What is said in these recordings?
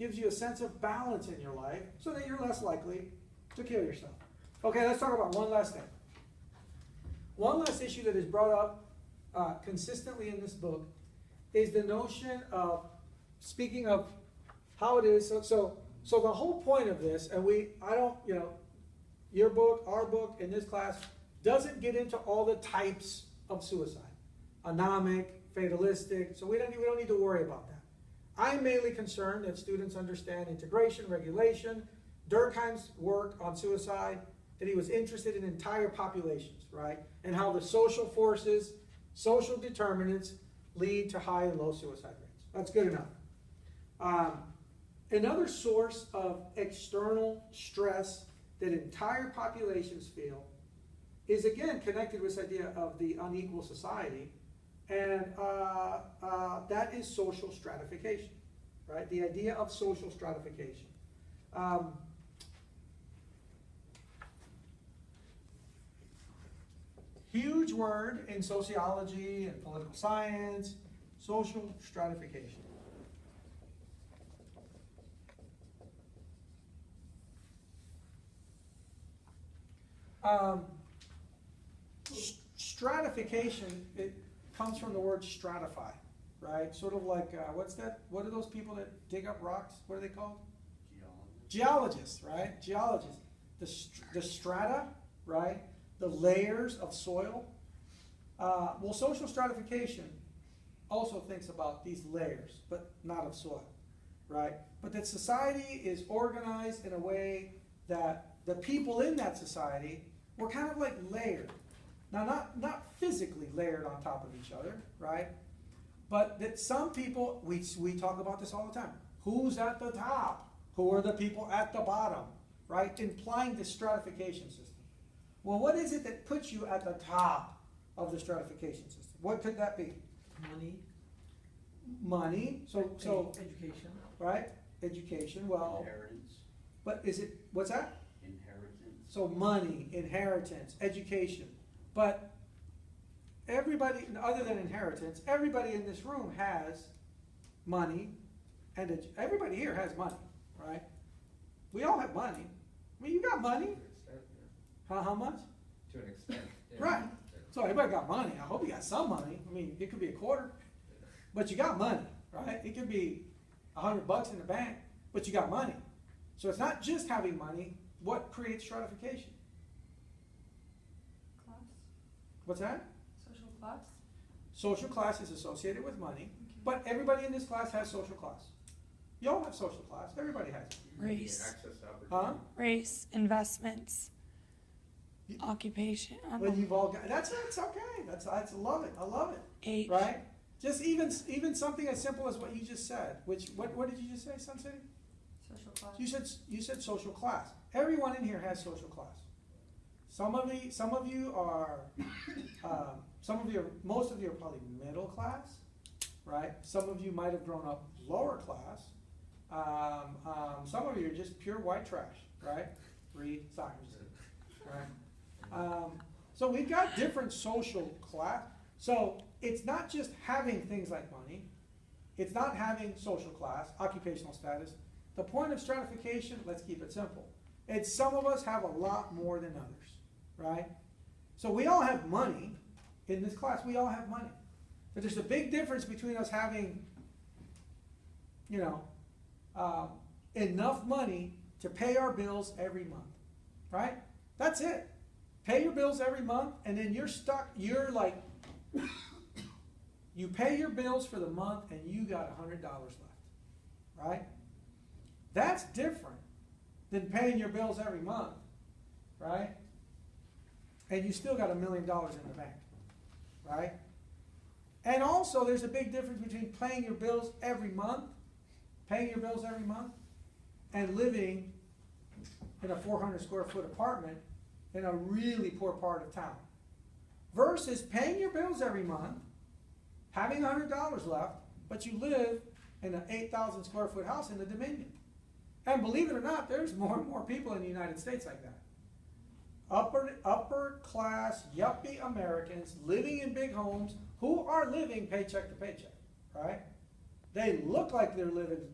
gives you a sense of balance in your life so that you're less likely to kill yourself. Okay, let's talk about one last thing. One last issue that is brought up consistently in this book is the notion of, speaking of how it is, so the whole point of this, and your book, our book in this class, doesn't get into all the types of suicide. Anomic, fatalistic, so we don't need to worry about that. I'm mainly concerned that students understand integration, regulation, Durkheim's work on suicide, that he was interested in entire populations, right? And how the social forces, social determinants lead to high and low suicide rates. That's good enough. Another source of external stress that entire populations feel is, again, connected with this idea of the unequal society, and that is social stratification, right? The idea of social stratification. Huge word in sociology and political science, social stratification. Stratification, it comes from the word stratify, right? Sort of like, what's that? What are those people that dig up rocks? What are they called? Geologists, right? Geologists. The strata, right? The layers of soil. Well, social stratification also thinks about these layers, but not of soil, right? But that society is organized in a way that the people in that society were kind of like layered. Now, not physically layered on top of each other, right? But that some people, we talk about this all the time. Who's at the top? Who are the people at the bottom, right? Implying the stratification system. Well, what is it that puts you at the top of the stratification system? What could that be? Money. So education. Right? Education. Well. Inheritance. But is it, what's that? Inheritance. So money, inheritance, education. But everybody, other than inheritance, everybody in this room has money, and everybody here has money, right? We all have money. I mean, you got money. How much? To an extent. Yeah. Right. So everybody got money. I hope you got some money. I mean, it could be a quarter, but you got money, right? It could be $100 in the bank, but you got money. So it's not just having money. What creates stratification? Class. What's that? Social class. Social class is associated with money, but everybody in this class has social class. You all have social class. Everybody has it. Race. Access to opportunity. Huh? Race, investments, occupation. Well, you've all got, that's okay. I love it. I love it. Age. Right? Just even something as simple as what you just said. What did you just say, Sun City? Social class. You said social class. Everyone in here has social class. Most of you are probably middle class, right? Some of you might have grown up lower class. Some of you are just pure white trash, right? Sorry, I'm just kidding, right? So we've got different social class. So it's not just having things like money. It's not having social class, occupational status. The point of stratification, let's keep it simple. It's some of us have a lot more than others, right? So we all have money. In this class, we all have money. But there's a big difference between us having, enough money to pay our bills every month, right? That's it. Pay your bills every month, and then you're stuck. You're like, you pay your bills for the month, and you got $100 left, right? That's different than paying your bills every month, right? And you still got $1 million in the bank, right? And also, there's a big difference between paying your bills every month, and living in a 400 square foot apartment in a really poor part of town, versus paying your bills every month, having $100 left, but you live in an 8,000 square foot house in the Dominion. And believe it or not, there's more and more people in the United States like that. Upper class, yuppie Americans living in big homes who are living paycheck to paycheck, right? They look like they're living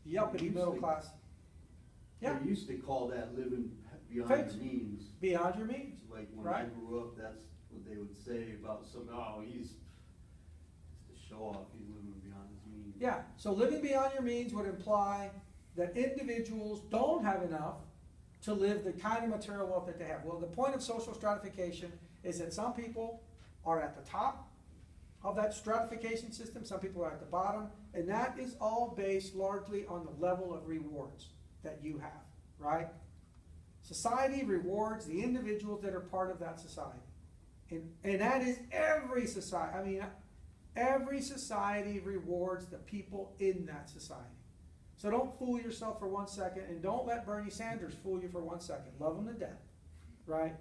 the uppity middle class. Yeah, They used to call that living beyond Thanks. your means. beyond your means. Like when I Right. grew up, that's what they would say about some, oh, he's just to show off, he's living beyond his means. Yeah, so living beyond your means would imply that individuals don't have enough to live the kind of material wealth that they have. Well, the point of social stratification is that some people are at the top of that stratification system, some people are at the bottom, and that is all based largely on the level of rewards that you have, right? Society rewards the individuals that are part of that society. And that is every society. I mean, every society rewards the people in that society. So don't fool yourself for 1 second, and don't let Bernie Sanders fool you for 1 second. Love him to death, right?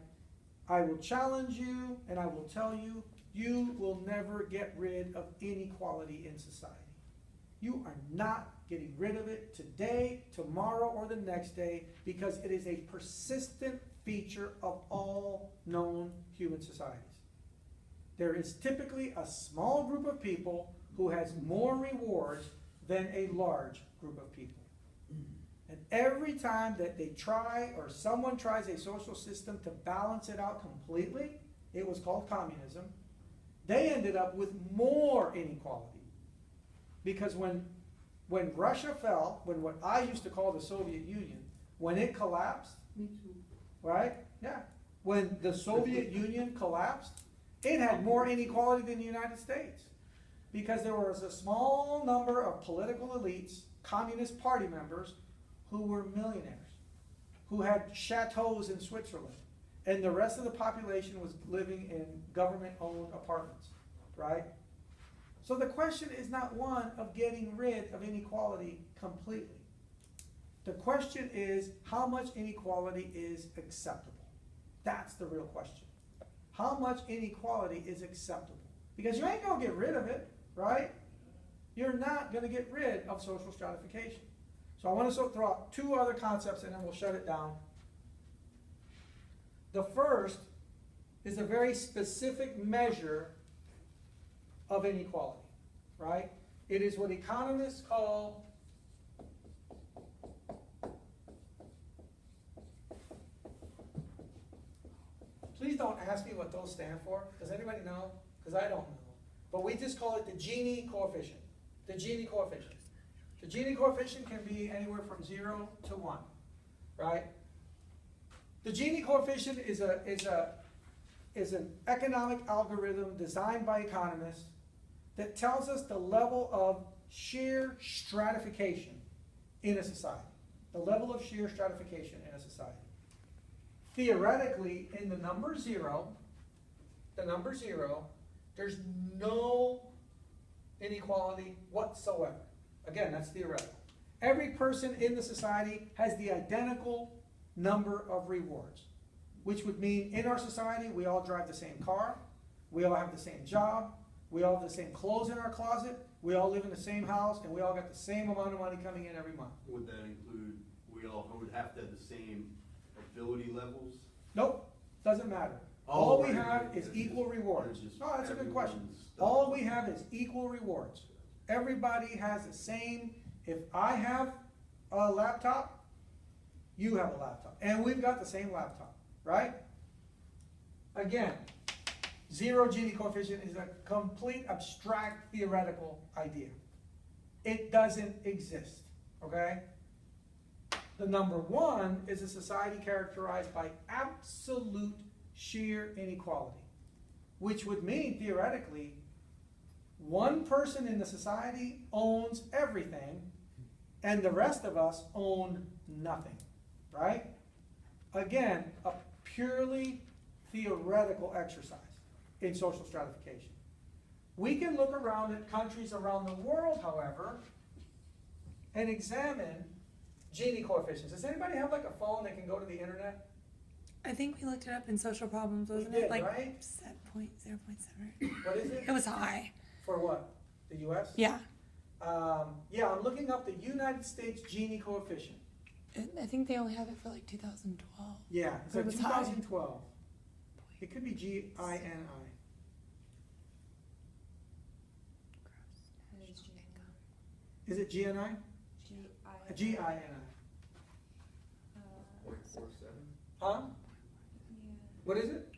I will challenge you, and I will tell you, you will never get rid of inequality in society. You are not getting rid of it today, tomorrow, or the next day, because it is a persistent feature of all known human societies. There is typically a small group of people who has more rewards than a large group of people. And every time that they try, or someone tries a social system to balance it out completely, it was called communism, they ended up with more inequality. Because when Russia fell, when what I used to call the Soviet Union, when it collapsed, Me too. right? Yeah. When the Soviet Union collapsed, it had more inequality than the United States. Because there was a small number of political elites, Communist Party members, who were millionaires, who had chateaus in Switzerland, and the rest of the population was living in government-owned apartments, right? So the question is not one of getting rid of inequality completely. The question is, how much inequality is acceptable? That's the real question. How much inequality is acceptable? Because you ain't gonna get rid of it, right? You're not gonna get rid of social stratification. So I want to throw out two other concepts and then we'll shut it down. The first is a very specific measure of inequality, right? It is what economists call please don't ask me what those stand for. Does anybody know? Because I don't know. But we just call it the Gini coefficient. The Gini coefficient. The Gini coefficient can be anywhere from 0 to 1, right? The Gini coefficient is an economic algorithm designed by economists that tells us the level of sheer stratification in a society. The level of sheer stratification in a society. Theoretically, in the number 0, there's no inequality whatsoever. Again, that's theoretical. Every person in the society has the identical number of rewards, which would mean in our society we all drive the same car, we all have the same job, we all have the same clothes in our closet, we all live in the same house, and we all got the same amount of money coming in every month. Would that include, we all would have to have the same ability levels? Nope, doesn't matter. Oh, All we right, have right. is equal rewards. It's just Oh, that's a good question. everyone's stuff. All we have is equal rewards. Everybody has the same. If I have a laptop, you have a laptop. And we've got the same laptop, right? Again, 0 Gini coefficient is a complete abstract theoretical idea. It doesn't exist, okay? The number 1 is a society characterized by absolute sheer inequality, which would mean, theoretically, one person in the society owns everything, and the rest of us own nothing, right? Again, a purely theoretical exercise in social stratification. We can look around at countries around the world, however, and examine Gini coefficients. Does anybody have like a phone that can go to the internet? I think we looked it up in social problems, wasn't did, it? Like right? 0.7. What is it? It was high. For what? The U.S.? Yeah. Yeah, I'm looking up the United States Gini coefficient. I think they only have it for like 2012. Yeah, it's It like was high. 2012. It could be G-I-N-I. It is Jamaica. Is it G-N-I? G-I-N-I. Gini. Uh, 0.47? Huh? yeah. What is it?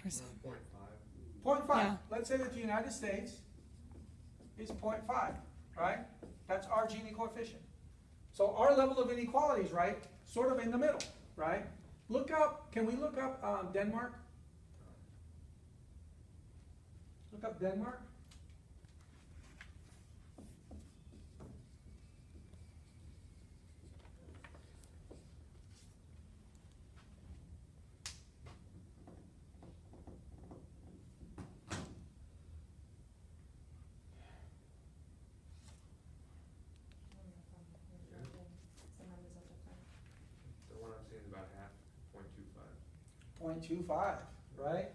4.7. 0.5. 0.5. Yeah. Let's say that the United States is 0.5, right? That's our Gini coefficient. So our level of inequality is right, sort of in the middle, right? Look up, can we look up Denmark? Look up Denmark. Some numbers are different. The one I'm seeing is about half, 0.25. 0.25, right?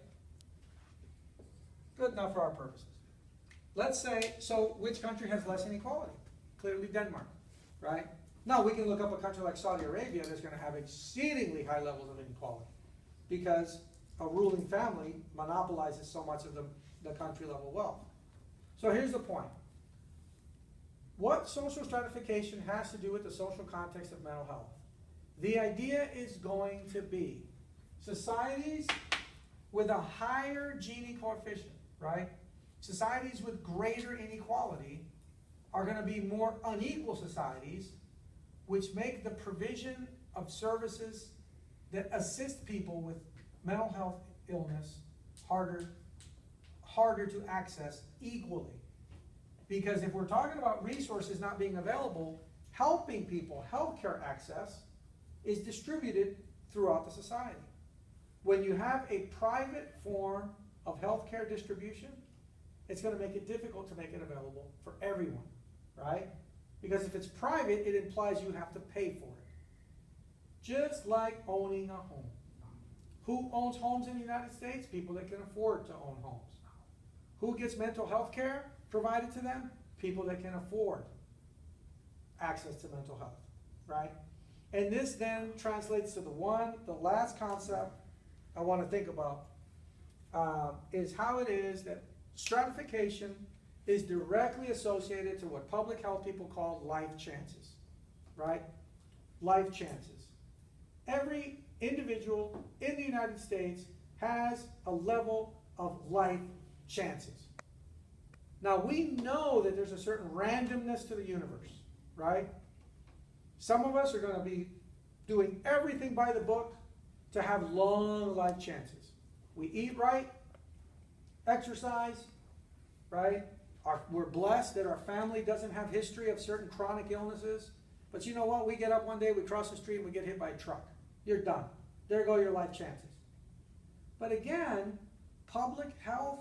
Good enough for our purposes. Let's say, so which country has less inequality? Clearly Denmark, right? Now we can look up a country like Saudi Arabia that's going to have exceedingly high levels of inequality because a ruling family monopolizes so much of the country level wealth. So here's the point. What social stratification has to do with the social context of mental health? The idea is going to be societies with a higher Gini coefficient, right? Societies with greater inequality are going to be more unequal societies, which make the provision of services that assist people with mental health illness harder to access equally. Because if we're talking about resources not being available, helping people, healthcare access is distributed throughout the society. When you have a private form of healthcare distribution, it's going to make it difficult to make it available for everyone, right? Because if it's private, it implies you have to pay for it. Just like owning a home. Who owns homes in the United States? People that can afford to own homes. Who gets mental health care provided to them? People that can afford access to mental health, right? And this then translates to the last concept I want to think about is how it is that stratification is directly associated to what public health people call life chances, right? Life chances. Every individual in the United States has a level of life chances. Now we know that there's a certain randomness to the universe, right? Some of us are going to be doing everything by the book to have long life chances. We eat right, exercise, right? We're blessed that our family doesn't have history of certain chronic illnesses. But you know what? We get up one day, we cross the street, and we get hit by a truck. You're done. There go your life chances. But again, public health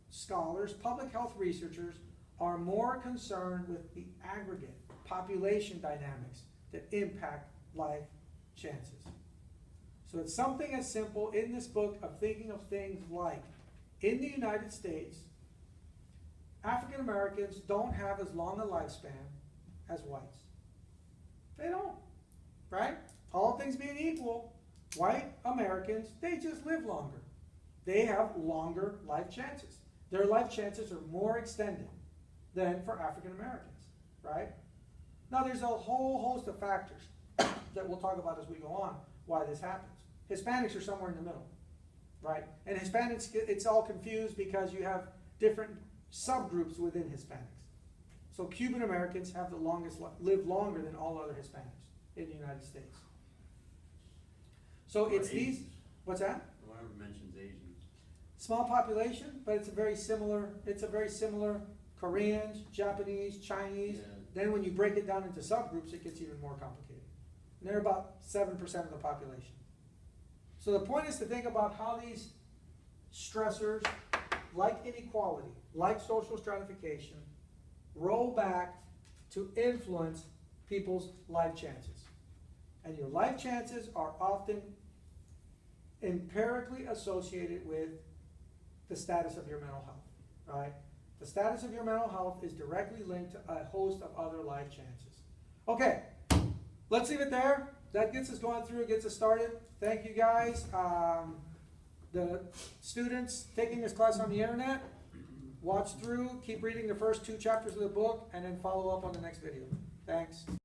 scholars, public health researchers are more concerned with the aggregate population dynamics that impact life chances. So it's something as simple in this book of thinking of things like, in the United States, African Americans don't have as long a lifespan as whites. They don't, right? All things being equal, white Americans, they just live longer. They have longer life chances. Their life chances are more extended than for African Americans, right? Now there's a whole host of factors that we'll talk about as we go on, why this happens. Hispanics are somewhere in the middle, right? And Hispanics, it's all confused because you have different subgroups within Hispanics. So Cuban Americans have the longest, live longer than all other Hispanics in the United States. So it's these, what's that? No one ever mentions Asians. Small population, but it's a very similar Koreans, Japanese, Chinese. Yeah. Then when you break it down into subgroups, it gets even more complicated. And they're about 7% of the population. So the point is to think about how these stressors, like inequality, like social stratification, roll back to influence people's life chances. And your life chances are often empirically associated with the status of your mental health, right? The status of your mental health is directly linked to a host of other life chances. Okay, let's leave it there. That gets us going through, gets us started. Thank you guys. The students taking this class on the internet, watch through, keep reading the first 2 chapters of the book, and then follow up on the next video. Thanks.